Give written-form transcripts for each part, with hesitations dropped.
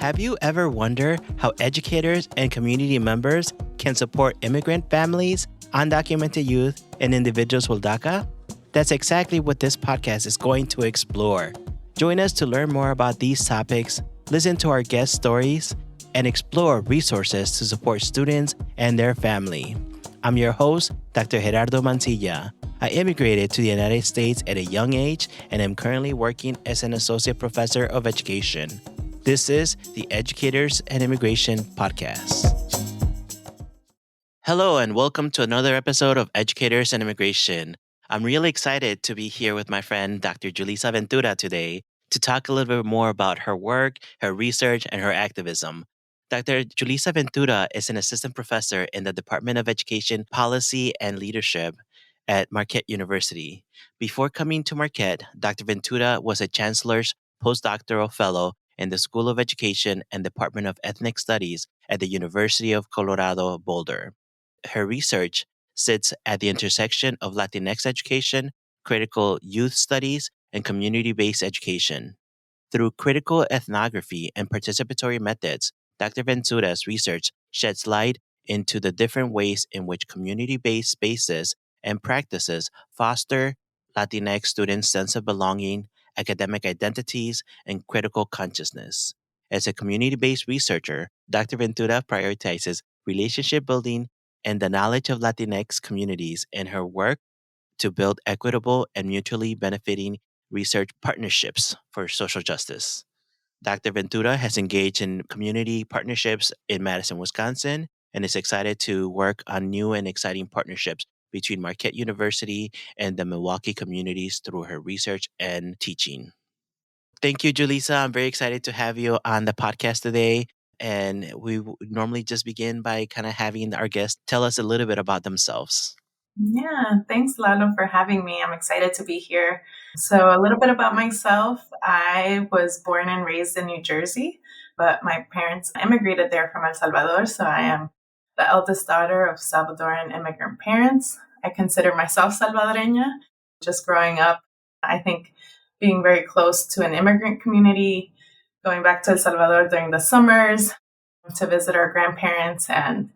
Have you ever wondered how educators and community members can support immigrant families, undocumented youth, and individuals with DACA? That's exactly what this podcast is going to explore. Join us to learn more about these topics, listen to our guest stories, and explore resources to support students and their family. I'm your host, Dr. Gerardo Mancilla. I immigrated to the United States at a young age and am currently working as an associate professor of education. This is the Educators and Immigration Podcast. Hello, and welcome to another episode of Educators and Immigration. I'm really excited to be here with my friend, Dr. Julissa Ventura, today to talk a little bit more about her work, her research, and her activism. Dr. Julissa Ventura is an assistant professor in the Department of Education Policy and Leadership at Marquette University. Before coming to Marquette, Dr. Ventura was a Chancellor's Postdoctoral Fellow in the School of Education and Department of Ethnic Studies at the University of Colorado Boulder. Her research sits at the intersection of Latinx education, critical youth studies, and community-based education. Through critical ethnography and participatory methods, Dr. Ventura's research sheds light into the different ways in which community-based spaces and practices foster Latinx students' sense of belonging, academic identities, and critical consciousness. As a community-based researcher, Dr. Ventura prioritizes relationship building and the knowledge of Latinx communities in her work to build equitable and mutually benefiting research partnerships for social justice. Dr. Ventura has engaged in community partnerships in Madison, Wisconsin, and is excited to work on new and exciting partnerships between Marquette University and the Milwaukee communities through her research and teaching. Thank you, Julissa. I'm very excited to have you on the podcast today. And we normally just begin by kind of having our guests tell us a little bit about themselves. Yeah, thanks, Lalo, for having me. I'm excited to be here. So a little bit about myself. I was born and raised in New Jersey, but my parents immigrated there from El Salvador. So I am the eldest daughter of Salvadoran immigrant parents. I consider myself Salvadoreña. Just growing up, I think being very close to an immigrant community, going back to El Salvador during the summers to visit our grandparents, and,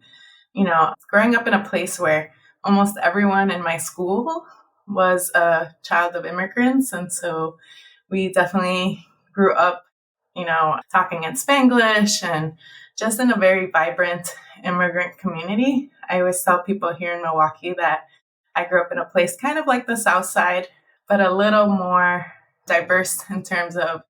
growing up in a place where almost everyone in my school was a child of immigrants. And so we definitely grew up, talking in Spanglish and just in a very vibrant immigrant community. I always tell people here in Milwaukee that I grew up in a place kind of like the South Side, but a little more diverse in terms of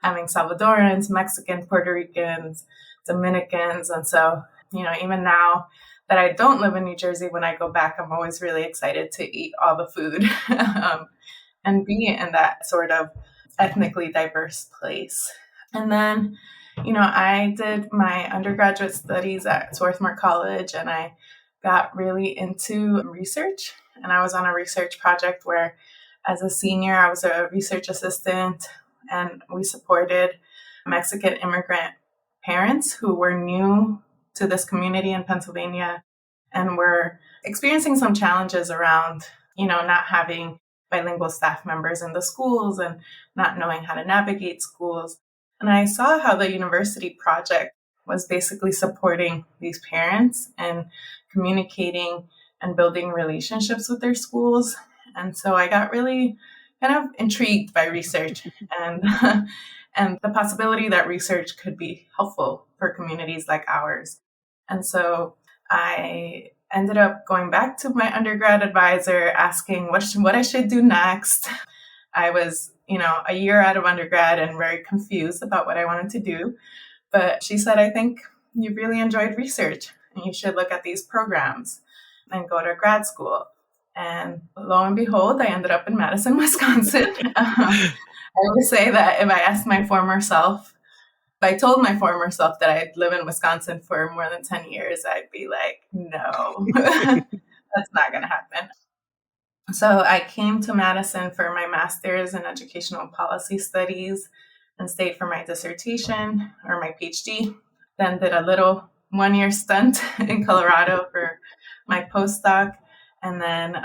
having Salvadorans, Mexican, Puerto Ricans, Dominicans. And so, even now that I don't live in New Jersey, when I go back, I'm always really excited to eat all the food and be in that sort of ethnically diverse place. And then, I did my undergraduate studies at Swarthmore College, and I got really into research. And I was on a research project where, as a senior, I was a research assistant, and we supported Mexican immigrant parents who were new to this community in Pennsylvania and were experiencing some challenges around, not having bilingual staff members in the schools and not knowing how to navigate schools. And I saw how the university project was basically supporting these parents and communicating and building relationships with their schools. And so I got really kind of intrigued by research and and the possibility that research could be helpful for communities like ours. And so I ended up going back to my undergrad advisor, asking what I should do next. I was, a year out of undergrad and very confused about what I wanted to do. But she said, I think you really enjoyed research and you should look at these programs and go to grad school. And lo and behold, I ended up in Madison, Wisconsin. I would say that if I asked my former self, if I told my former self that I'd live in Wisconsin for more than 10 years, I'd be like, no, that's not going to happen. So I came to Madison for my master's in educational policy studies and stayed for my dissertation or my PhD. Then did a little 1-year stunt in Colorado for my postdoc. And then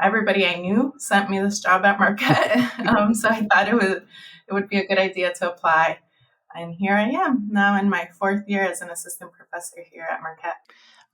everybody I knew sent me this job at Marquette. So I thought it would be a good idea to apply. And here I am now in my fourth year as an assistant professor here at Marquette.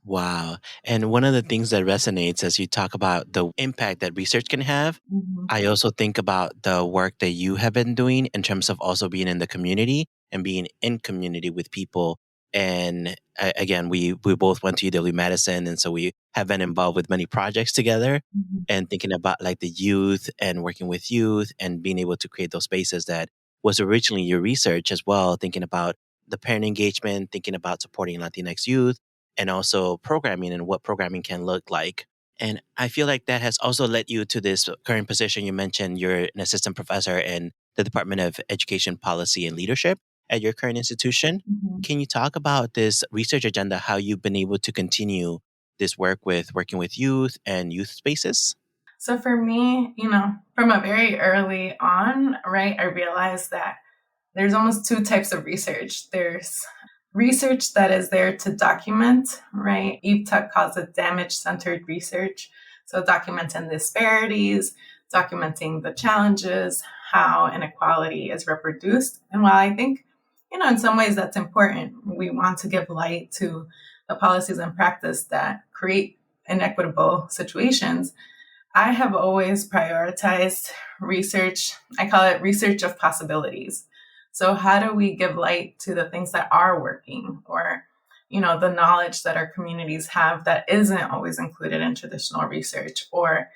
Wow. And one of the things that resonates as you talk about the impact that research can have, Mhm. I also think about the work that you have been doing in terms of also being in the community and being in community with people. And again, we both went to UW Madison, and so we have been involved with many projects together. Mhm. And thinking about like the youth and working with youth and being able to create those spaces that was originally your research as well. Thinking about the parent engagement, thinking about supporting Latinx youth and also programming and what programming can look like. And I feel like that has also led you to this current position. You mentioned you're an assistant professor in the Department of Education Policy and Leadership at your current institution. Mhm. Can you talk about this research agenda, how you've been able to continue this work with working with youth and youth spaces? So for me, from a very early on, right, I realized that there's almost two types of research. There's research that is there to document, right? EDPL calls it damage centered research. So documenting disparities, documenting the challenges, how inequality is reproduced. And while I think, in some ways that's important, we want to give light to the policies and practice that create inequitable situations. I have always prioritized research. I call it research of possibilities. So how do we give light to the things that are working or the knowledge that our communities have that isn't always included in traditional research or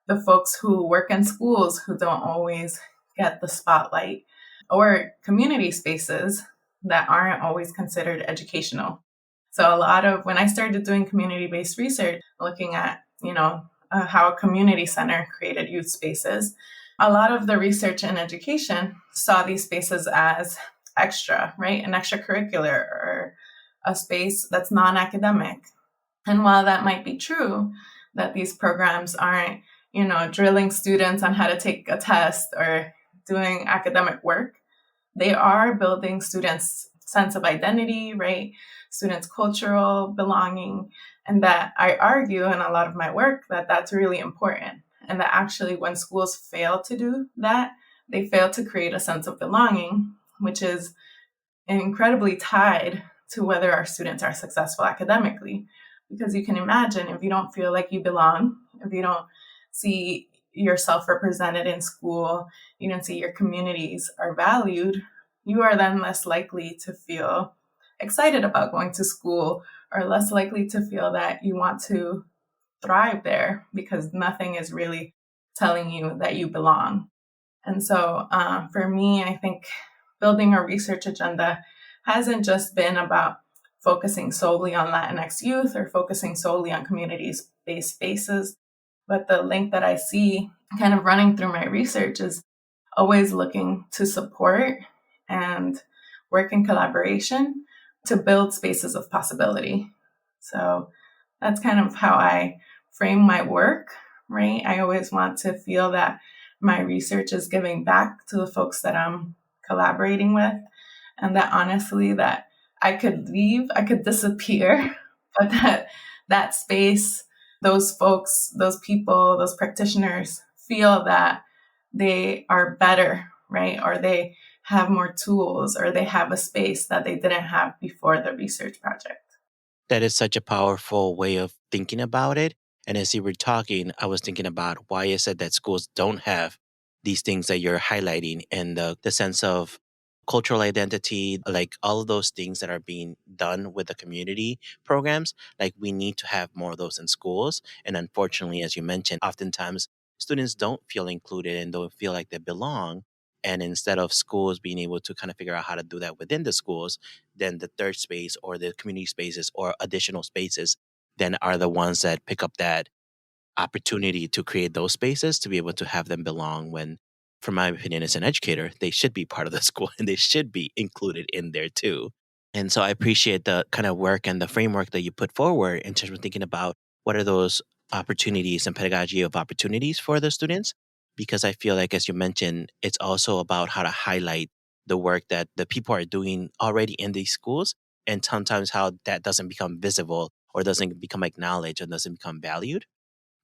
the folks who work in schools who don't always get the spotlight or community spaces that aren't always considered educational. So a lot of when I started doing community-based research, looking at, how a community center created youth spaces, a lot of the research in education saw these spaces as extra, right? An extracurricular or a space that's non-academic. And while that might be true, that these programs aren't, drilling students on how to take a test or doing academic work, they are building students' sense of identity, right? Students' cultural belonging. And that I argue in a lot of my work that that's really important. And that actually, when schools fail to do that, they fail to create a sense of belonging, which is incredibly tied to whether our students are successful academically. Because you can imagine if you don't feel like you belong, if you don't see yourself represented in school, you don't see your communities are valued, you are then less likely to feel excited about going to school or less likely to feel that you want to thrive there because nothing is really telling you that you belong. And so for me, I think building a research agenda hasn't just been about focusing solely on Latinx youth or focusing solely on communities-based spaces, but the link that I see kind of running through my research is always looking to support and work in collaboration to build spaces of possibility. So that's kind of how I frame my work, right? I always want to feel that my research is giving back to the folks that I'm collaborating with, and that honestly that I could leave, I could disappear, but that space, those folks, those people, those practitioners feel that they are better, right? Or they have more tools or they have a space that they didn't have before the research project. That is such a powerful way of thinking about it. And as you were talking, I was thinking about why is it that schools don't have these things that you're highlighting and the sense of cultural identity, like all of those things that are being done with the community programs. Like we need to have more of those in schools. And unfortunately, as you mentioned, oftentimes students don't feel included and don't feel like they belong. And instead of schools being able to kind of figure out how to do that within the schools, then the third space or the community spaces or additional spaces then are the ones that pick up that opportunity to create those spaces to be able to have them belong when from my opinion as an educator they should be part of the school and they should be included in there too. And so I appreciate the kind of work and the framework that you put forward in terms of thinking about what are those opportunities and pedagogy of opportunities for the students. Because I feel like, as you mentioned, it's also about how to highlight the work that the people are doing already in these schools and sometimes how that doesn't become visible or doesn't become acknowledged and doesn't become valued.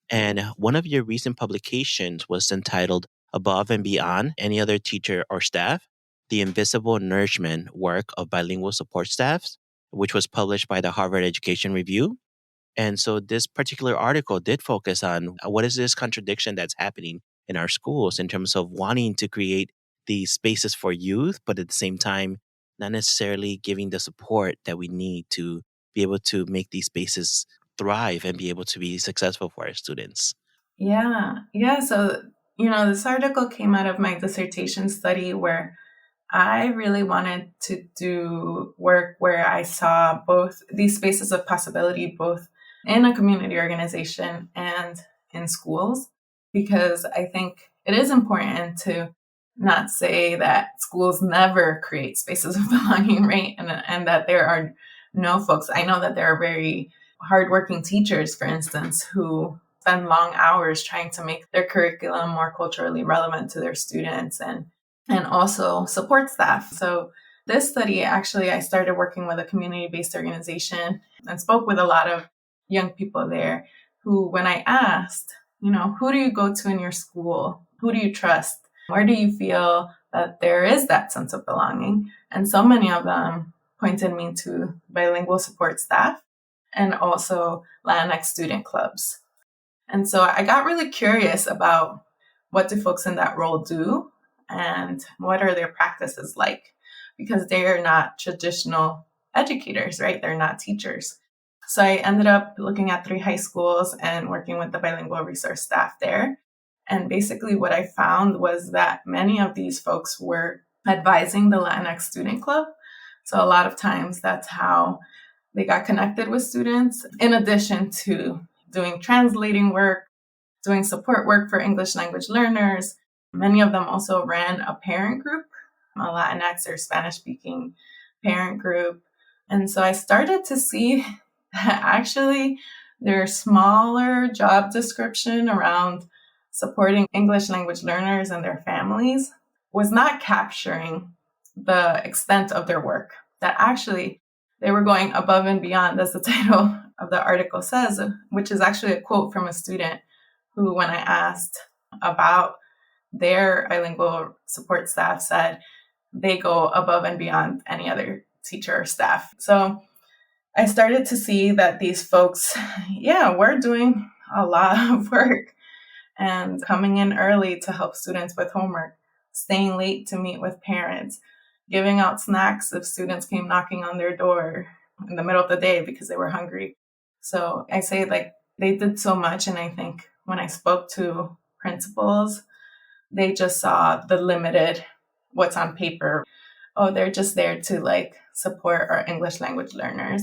And one of your recent publications was entitled Above and Beyond Any Other Teacher or Staff. The Invisible Nourishment Work of Bilingual Support Staffs, which was published by the Harvard Education Review. And so this particular article did focus on what is this contradiction that's happening in our schools in terms of wanting to create these spaces for youth, but at the same time, not necessarily giving the support that we need to be able to make these spaces thrive and be able to be successful for our students. Yeah. Yeah. So, this article came out of my dissertation study where I really wanted to do work where I saw both these spaces of possibility, both in a community organization and in schools, because I think it is important to not say that schools never create spaces of belonging, right? And that there are no folks. I know that there are very hardworking teachers, for instance, who spend long hours trying to make their curriculum more culturally relevant to their students and also support staff. So this study, actually, I started working with a community-based organization and spoke with a lot of young people there who, when I asked, who do you go to in your school? Who do you trust? Where do you feel that there is that sense of belonging? And so many of them pointed me to bilingual support staff and also Latinx student clubs. And so I got really curious about what do folks in that role do and what are their practices like? Because they are not traditional educators, right? They're not teachers. So I ended up looking at 3 high schools and working with the bilingual resource staff there. And basically what I found was that many of these folks were advising the Latinx student club. So a lot of times that's how they got connected with students, in addition to doing translating work, doing support work for English language learners. Many of them also ran a parent group, a Latinx or Spanish speaking parent group. And so I started to see that actually their smaller job description around supporting English language learners and their families was not capturing the extent of their work, that actually they were going above and beyond, as the title of the article says, which is actually a quote from a student who, when I asked about their bilingual support staff, said they go above and beyond any other teacher or staff. So I started to see that these folks, we're doing a lot of work and coming in early to help students with homework, staying late to meet with parents, giving out snacks if students came knocking on their door in the middle of the day because they were hungry. So I say, they did so much. And I think when I spoke to principals, they just saw the limited what's on paper. Oh, they're just there to support our English language learners,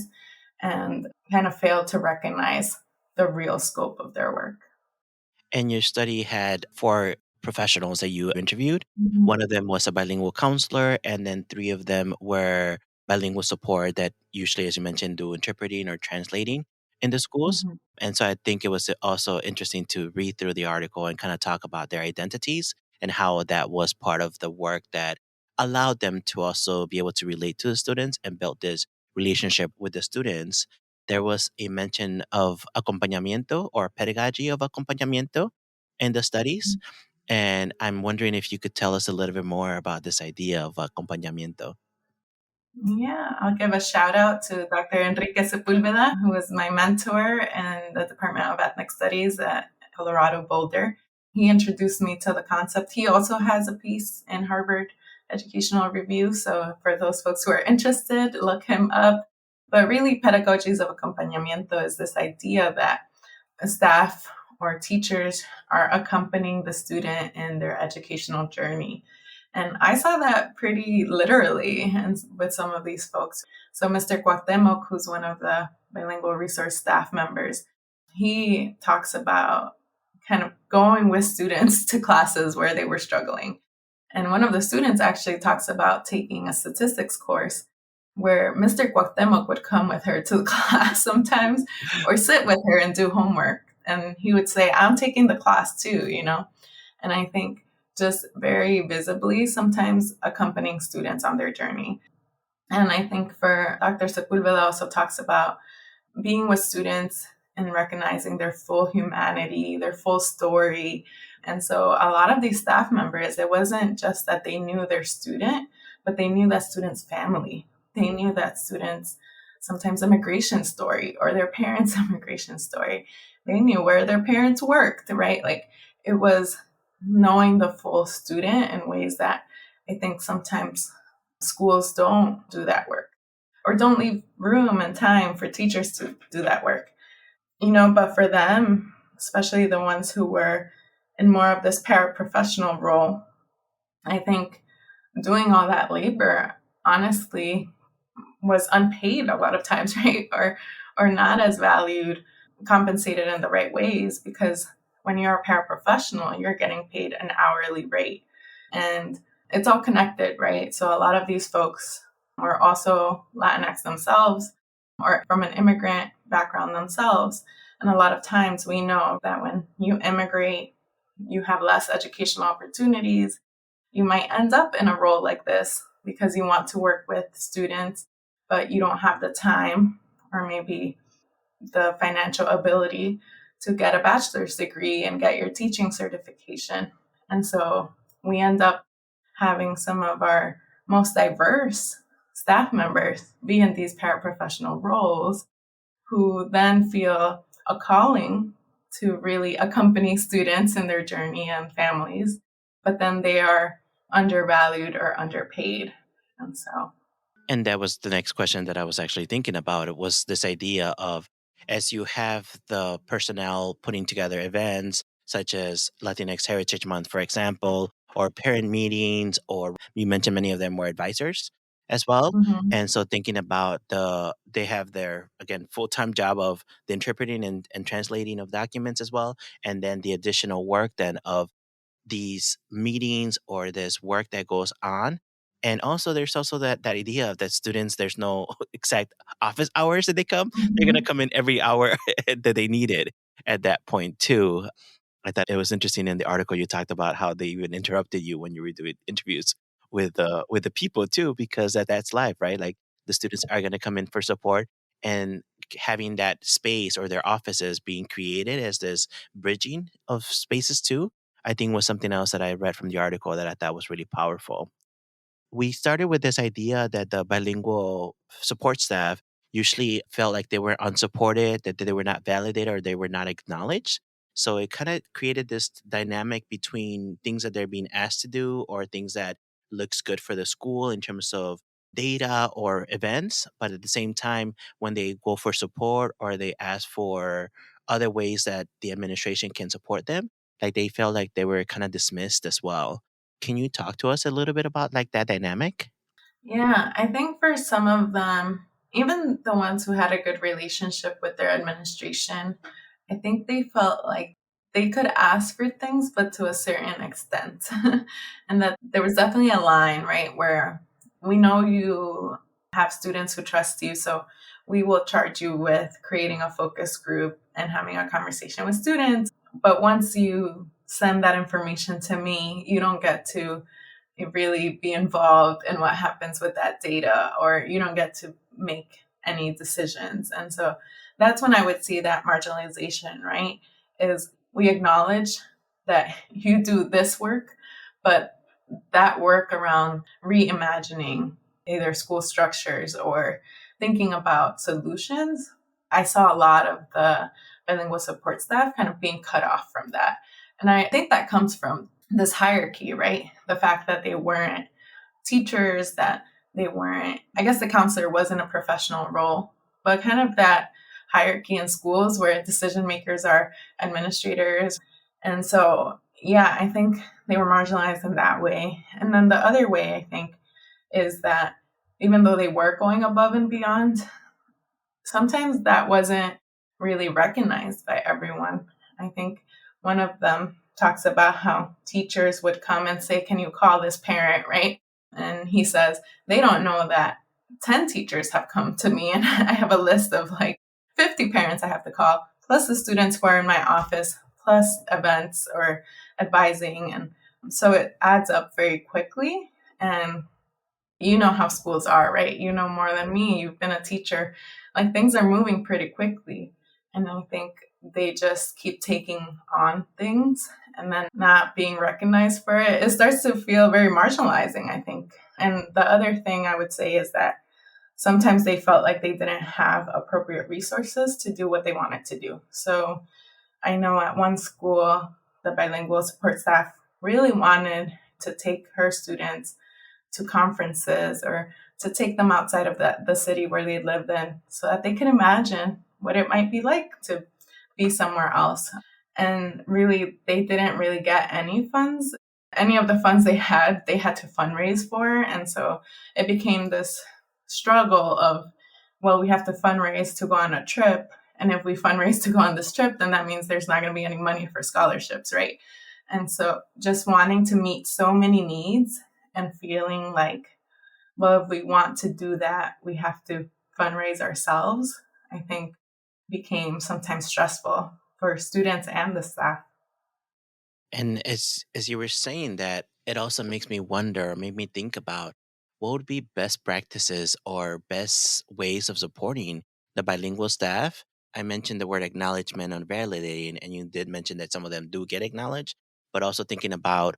and kind of failed to recognize the real scope of their work. And your study had 4 professionals that you interviewed. Mm-hmm. One of them was a bilingual counselor, and then 3 of them were bilingual support that usually, as you mentioned, do interpreting or translating in the schools. Mm-hmm. And so I think it was also interesting to read through the article and kind of talk about their identities and how that was part of the work that allowed them to also be able to relate to the students and build this relationship with the students. There was a mention of acompañamiento or pedagogy of acompañamiento in the studies. And I'm wondering if you could tell us a little bit more about this idea of acompañamiento. Yeah, I'll give a shout out to Dr. Enrique Sepulveda, who was my mentor in the Department of Ethnic Studies at Colorado Boulder. He introduced me to the concept. He also has a piece in Harvard Educational Review. So for those folks who are interested, look him up. But really, Pedagogies of Acompañamiento is this idea that staff or teachers are accompanying the student in their educational journey. And I saw that pretty literally and with some of these folks. So Mr. Cuauhtemoc, who's one of the bilingual resource staff members, he talks about kind of going with students to classes where they were struggling. And one of the students actually talks about taking a statistics course where Mr. Cuauhtemoc would come with her to the class sometimes or sit with her and do homework. And he would say, I'm taking the class too, And I think just very visibly sometimes accompanying students on their journey. And I think for Dr. Sepulveda also talks about being with students and recognizing their full humanity, their full story. And so a lot of these staff members, it wasn't just that they knew their student, but they knew that student's family. They knew that student's sometimes immigration story or their parents' immigration story. They knew where their parents worked, right? Like it was knowing the full student in ways that I think sometimes schools don't do that work or don't leave room and time for teachers to do that work. But for them, especially the ones who were in more of this paraprofessional role, I think doing all that labor honestly was unpaid a lot of times, right? Or not as valued, compensated in the right ways, because when you're a paraprofessional, you're getting paid an hourly rate. And it's all connected, right? So a lot of these folks are also Latinx themselves or from an immigrant background themselves. And a lot of times we know that when you immigrate, you have less educational opportunities. You might end up in a role like this because you want to work with students, but you don't have the time or maybe the financial ability to get a bachelor's degree and get your teaching certification. And so we end up having some of our most diverse staff members be in these paraprofessional roles who then feel a calling to really accompany students in their journey and families, but then they are undervalued or underpaid. And so, And that was the next question that I was actually thinking about. It was this idea of, as you have the personnel putting together events such as Latinx Heritage Month, for example, or parent meetings, or you mentioned many of them were advisors as well. mhm, And so thinking about they have their, again, full-time job of the interpreting and translating of documents as well. And then the additional work then of these meetings or this work that goes on. And also there's also that idea of that students, there's no exact office hours that they come. They're gonna mhm, come in every hour that they need it at that point too. I thought it was interesting in the article you talked about how they even interrupted you when you were doing interviews with the people too, because that's life, right? Like the students are gonna come in for support, and having that space or their offices being created as this bridging of spaces too, I think was something else that I read from the article that I thought was really powerful. We started with this idea that the bilingual support staff usually felt like they were unsupported, that they were not validated or they were not acknowledged. So it kind of created this dynamic between things that they're being asked to do or things that looks good for the school in terms of data or events, but at the same time when they go for support or they ask for other ways that the administration can support them, like they felt like they were kind of dismissed as well. Can you talk to us a little bit about like that dynamic? yeah, I think for some of them, even the ones who had a good relationship with their administration, I think they felt like they could ask for things, but to a certain extent. And that there was definitely a line, right, where we know you have students who trust you. So we will charge you with creating a focus group and having a conversation with students. But once you send that information to me, you don't get to really be involved in what happens with that data, or you don't get to make any decisions. And so that's when I would see that marginalization, right? Is we acknowledge that you do this work, but that work around reimagining either school structures or thinking about solutions, I saw a lot of the bilingual support staff kind of being cut off from that. And I think that comes from this hierarchy, right? The fact that they weren't teachers, that they weren't, I guess the counselor wasn't a professional role, but kind of that hierarchy in schools where decision makers are administrators. And so, yeah, I think they were marginalized in that way. And then the other way, I think, is that even though they were going above and beyond, sometimes that wasn't really recognized by everyone. I think one of them talks about how teachers would come and say, "Can you call this parent?" Right? And he says, they don't know that 10 teachers have come to me and I have a list of like 50 parents I have to call, plus the students who are in my office, plus events or advising. And so it adds up very quickly. And you know how schools are, right? You know more than me. You've been a teacher. Like things are moving pretty quickly. And I think they just keep taking on things and then not being recognized for it. It starts to feel very marginalizing, I think. And the other thing I would say is that sometimes they felt like they didn't have appropriate resources to do what they wanted to do. So I know at one school, the bilingual support staff really wanted to take her students to conferences or to take them outside of the city where they lived in so that they could imagine what it might be like to be somewhere else. And really, they didn't really get any funds. Any of the funds they had to fundraise for. And so it became this struggle of, well, we have to fundraise to go on a trip. And if we fundraise to go on this trip, then that means there's not going to be any money for scholarships, right? And so just wanting to meet so many needs and feeling like, well, if we want to do that, we have to fundraise ourselves, I think became sometimes stressful for students and the staff. And as you were saying that, it also makes me wonder, made me think about what would be best practices or best ways of supporting the bilingual staff. I mentioned the word acknowledgement and validating, and you did mention that some of them do get acknowledged, but also thinking about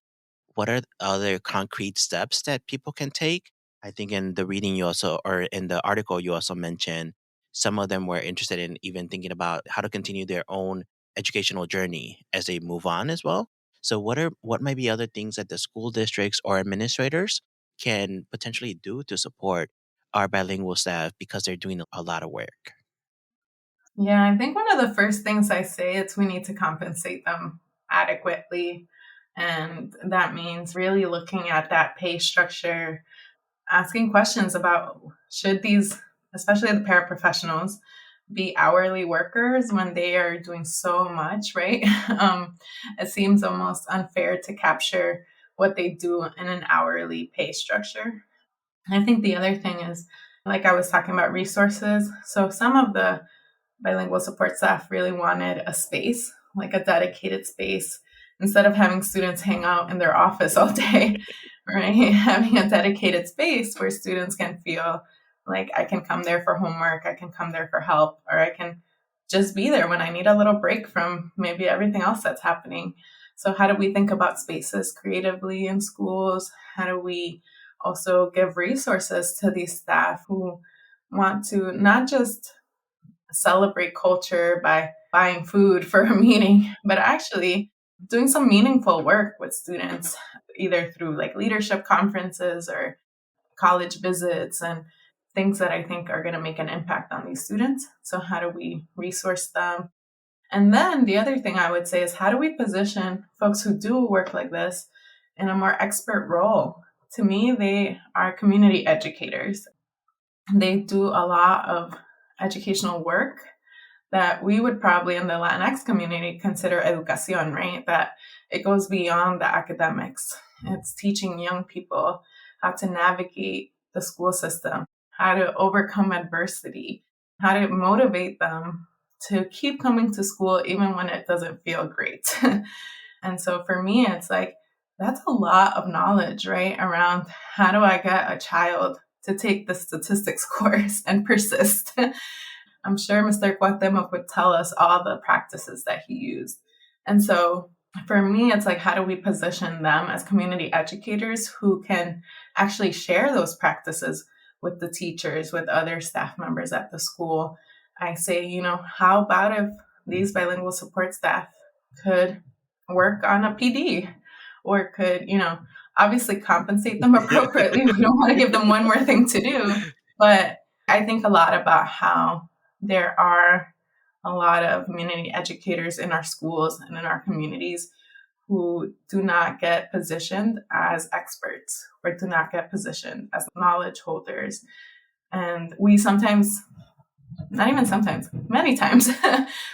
what are other concrete steps that people can take? I think in the reading you also, or in the article, you also mentioned some of them were interested in even thinking about how to continue their own educational journey as they move on as well. So, what might be other things that the school districts or administrators can potentially do to support our bilingual staff because they're doing a lot of work? Yeah, I think one of the first things I say is we need to compensate them adequately. And that means really looking at that pay structure, asking questions about should these, especially the paraprofessionals, be hourly workers when they are doing so much, right? It seems almost unfair to capture what they do in an hourly pay structure. I think the other thing is, like I was talking about resources. So some of the bilingual support staff really wanted a space, like a dedicated space, instead of having students hang out in their office all day, right? Having a dedicated space where students can feel like I can come there for homework, I can come there for help, or I can just be there when I need a little break from maybe everything else that's happening. So, how do we think about spaces creatively in schools? How do we also give resources to these staff who want to not just celebrate culture by buying food for a meeting, but actually doing some meaningful work with students, either through like leadership conferences or college visits and things that I think are going to make an impact on these students. So, how do we resource them? And then the other thing I would say is how do we position folks who do work like this in a more expert role? To me, they are community educators. They do a lot of educational work that we would probably in the Latinx community consider educación, right? That it goes beyond the academics. It's teaching young people how to navigate the school system, how to overcome adversity, how to motivate them to keep coming to school even when it doesn't feel great. And so for me, it's like, that's a lot of knowledge, right? Around how do I get a child to take the statistics course and persist? I'm sure Mr. Cuauhtemoc would tell us all the practices that he used. And so for me, it's like, how do we position them as community educators who can actually share those practices with the teachers, with other staff members at the school? I say, how about if these bilingual support staff could work on a PD or could, obviously compensate them appropriately. We don't want to give them one more thing to do. But I think a lot about how there are a lot of community educators in our schools and in our communities who do not get positioned as experts or do not get positioned as knowledge holders. And we sometimes, not even sometimes, many times,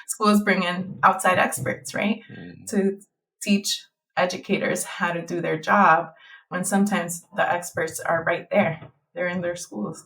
schools bring in outside experts, right? To teach educators how to do their job when sometimes the experts are right there. They're in their schools.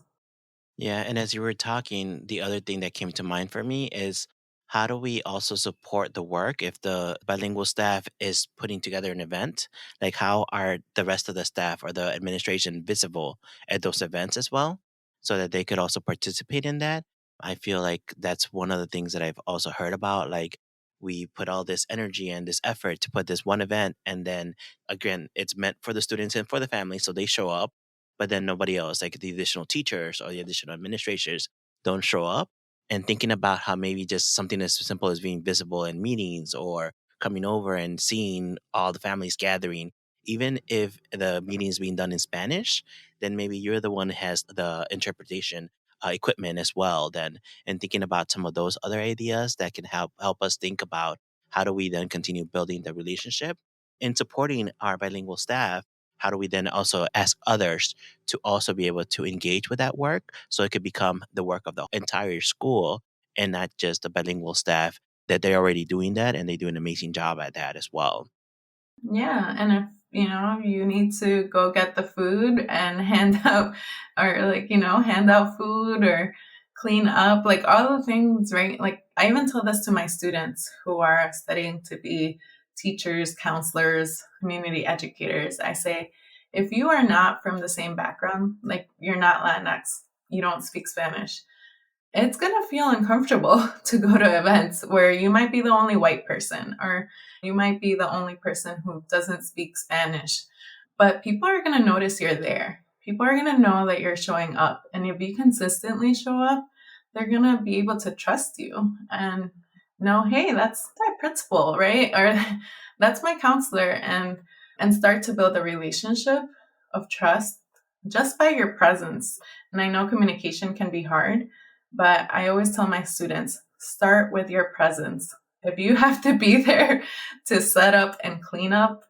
Yeah, and as you were talking, the other thing that came to mind for me is how do we also support the work if the bilingual staff is putting together an event? Like, how are the rest of the staff or the administration visible at those events as well so that they could also participate in that? I feel like that's one of the things that I've also heard about. Like, we put all this energy and this effort to put this one event, and then again, it's meant for the students and for the family, so they show up, but then nobody else, like the additional teachers or the additional administrators, don't show up. And thinking about how maybe just something as simple as being visible in meetings or coming over and seeing all the families gathering, even if the meeting is being done in Spanish, then maybe you're the one who has the interpretation equipment as well. Then, and thinking about some of those other ideas that can help us think about how do we then continue building the relationship and supporting our bilingual staff. How do we then also ask others to also be able to engage with that work so it could become the work of the entire school and not just the bilingual staff, that they're already doing that and they do an amazing job at that as well. Yeah, and if you need to go get the food and hand out, or like hand out food or clean up, like all the things, right? Like I even tell this to my students who are studying to be teachers, counselors, community educators. I say, if you are not from the same background, like you're not Latinx, you don't speak Spanish, it's going to feel uncomfortable to go to events where you might be the only white person, or you might be the only person who doesn't speak Spanish. But people are going to notice you're there. People are going to know that you're showing up. And if you consistently show up, they're going to be able to trust you and know, hey, that's my principal, right? Or that's my counselor, and start to build a relationship of trust just by your presence. And I know communication can be hard, but I always tell my students, start with your presence. If you have to be there to set up and clean up,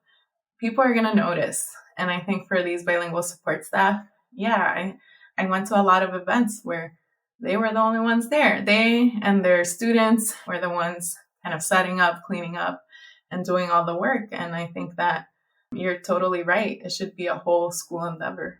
people are going to notice. And I think for these bilingual support staff, yeah, I went to a lot of events where they were the only ones there. They and their students were the ones kind of setting up, cleaning up, and doing all the work. And I think that you're totally right. It should be a whole school endeavor.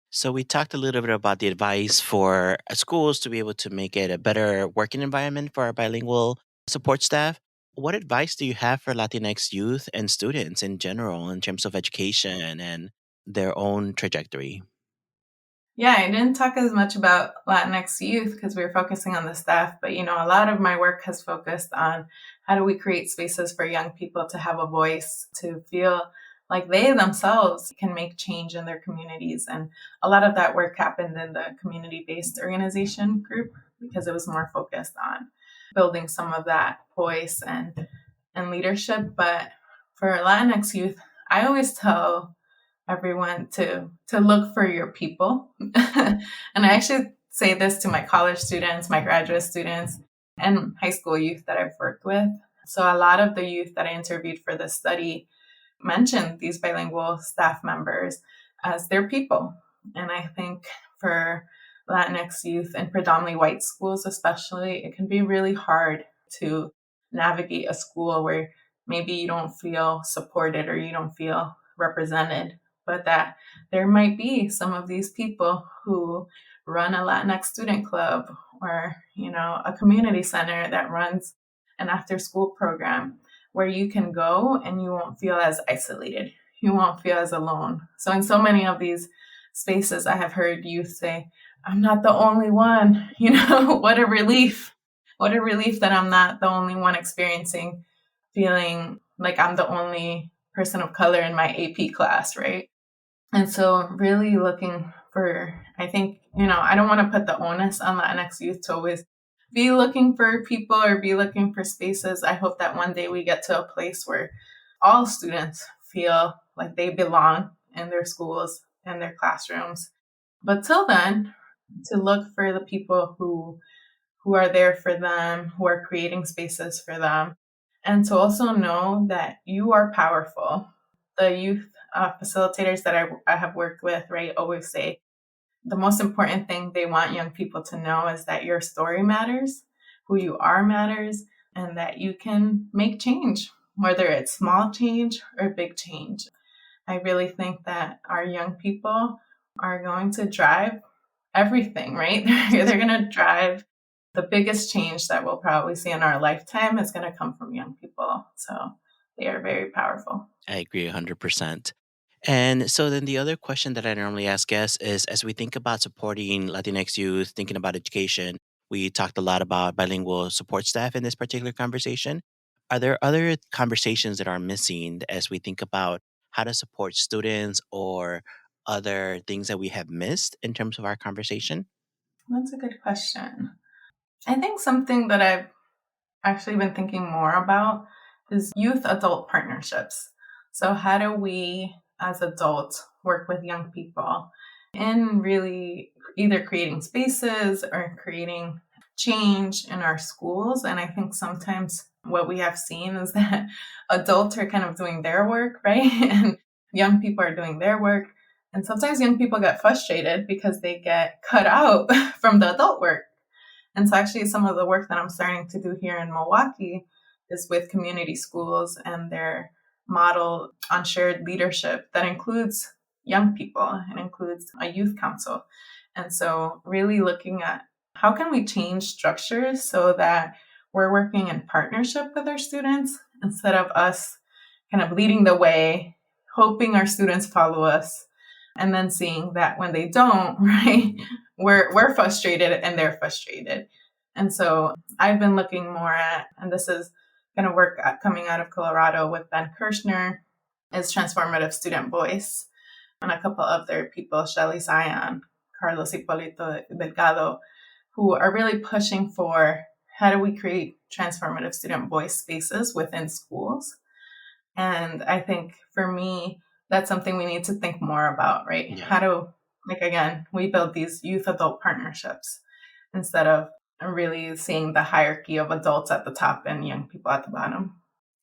So we talked a little bit about the advice for schools to be able to make it a better working environment for our bilingual support staff. What advice do you have for Latinx youth and students in general in terms of education and their own trajectory? Yeah, I didn't talk as much about Latinx youth because we were focusing on the staff, but a lot of my work has focused on how do we create spaces for young people to have a voice, to feel like they themselves can make change in their communities. And a lot of that work happened in the community-based organization group because it was more focused on building some of that voice and leadership. But for Latinx youth, I always tell everyone to look for your people. And I actually say this to my college students, my graduate students, and high school youth that I've worked with. So a lot of the youth that I interviewed for this study mentioned these bilingual staff members as their people. And I think for Latinx youth and predominantly white schools, especially, it can be really hard to navigate a school where maybe you don't feel supported or you don't feel represented, but that there might be some of these people who run a Latinx student club, or a community center that runs an after school program where you can go and you won't feel as isolated. You won't feel as alone. So in so many of these spaces, I have heard youth say, I'm not the only one. What a relief. What a relief that I'm not the only one experiencing feeling like I'm the only person of color in my AP class, right? And so really looking for, I think, I don't want to put the onus on Latinx youth to always be looking for people or be looking for spaces. I hope that one day we get to a place where all students feel like they belong in their schools and their classrooms. But till then, to look for the people who are there for them, who are creating spaces for them, and to also know that you are powerful. The youth facilitators that I have worked with, right, always say the most important thing they want young people to know is that your story matters, who you are matters, and that you can make change, whether it's small change or big change. I really think that our young people are going to drive everything, right? They're going to drive the biggest change that we'll probably see in our lifetime is going to come from young people. So they are very powerful. I agree 100%. And so then the other question that I normally ask guests is, as we think about supporting Latinx youth, thinking about education, we talked a lot about bilingual support staff in this particular conversation. Are there other conversations that are missing as we think about how to support students or other things that we have missed in terms of our conversation? That's a good question. I think something that I've actually been thinking more about is youth adult partnerships. So, how do we as adults work with young people in really either creating spaces or creating change in our schools? And I think sometimes what we have seen is that adults are kind of doing their work, right? And young people are doing their work. And sometimes young people get frustrated because they get cut out from the adult work. And so, actually, some of the work that I'm starting to do here in Milwaukee is with community schools and their model on shared leadership that includes young people and includes a youth council. And so, really looking at how can we change structures so that we're working in partnership with our students instead of us kind of leading the way, hoping our students follow us, and then seeing that when they don't, right, we're frustrated and they're frustrated. And so I've been looking more at, and this is kind of work coming out of Colorado with Ben Kirshner, is transformative student voice, and a couple other people, Shelly Zion, Carlos Hipolito Delgado, who are really pushing for how do we create transformative student voice spaces within schools. And I think for me, that's something we need to think more about, right? Yeah. How do, like, again, we build these youth adult partnerships instead of really seeing the hierarchy of adults at the top and young people at the bottom.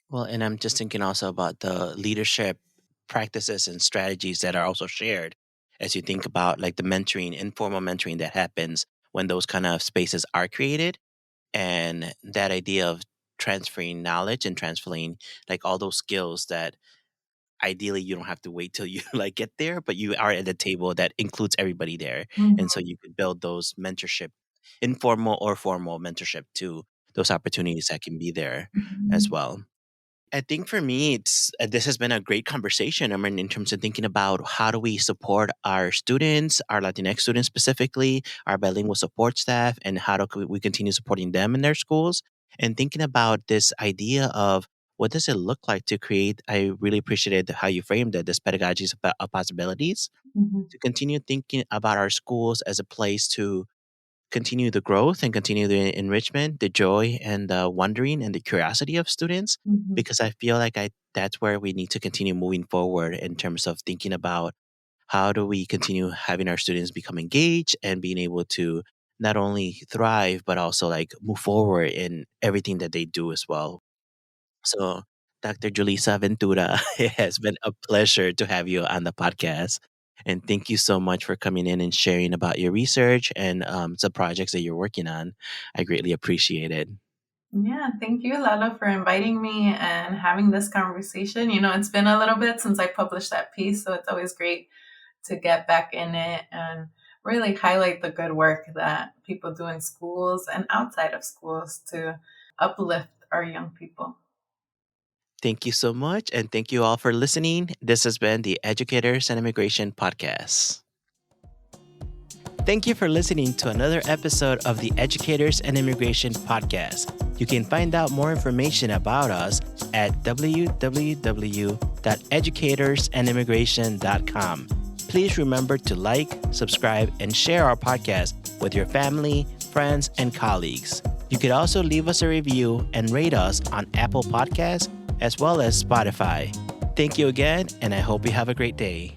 Well, and I'm just thinking also about the leadership practices and strategies that are also shared as you think about like the mentoring, informal mentoring that happens when those kind of spaces are created. And that idea of transferring knowledge and transferring like all those skills that ideally you don't have to wait till you like get there, but you are at a table that includes everybody there. And so Mhm. you could build those mentorship, informal or formal mentorship to those opportunities that can be there as Mhm. well. I think for me, it's this has been a great conversation. I mean, in terms of thinking about how do we support our students, our Latinx students specifically, our bilingual support staff, and how do we continue supporting them in their schools, and thinking about this idea of what does it look like to create. I really appreciated how you framed it. This pedagogies of possibilities Mhm. to continue thinking about our schools as a place to continue the growth and continue the enrichment, the joy and the wondering and the curiosity of students, Mhm. because I feel like I that's where we need to continue moving forward in terms of thinking about how do we continue having our students become engaged and being able to not only thrive but also like move forward in everything that they do as well. So, Dr. Julissa Ventura, it has been a pleasure to have you on the podcast. And thank you so much for coming in and sharing about your research and the projects that you're working on. I greatly appreciate it. Yeah, thank you, Lalo, for inviting me and having this conversation. You know, it's been a little bit since I published that piece, so it's always great to get back in it and really highlight the good work that people do in schools and outside of schools to uplift our young people. Thank you so much. And thank you all for listening. This has been the Educators and Immigration Podcast. Thank you for listening to another episode of the Educators and Immigration Podcast. You can find out more information about us at www.educatorsand'immigration.com. Please remember to like, subscribe, and share our podcast with your family, friends, and colleagues. You could also leave us a review and rate us on Apple Podcasts as well as Spotify. Thank you again, and I hope you have a great day.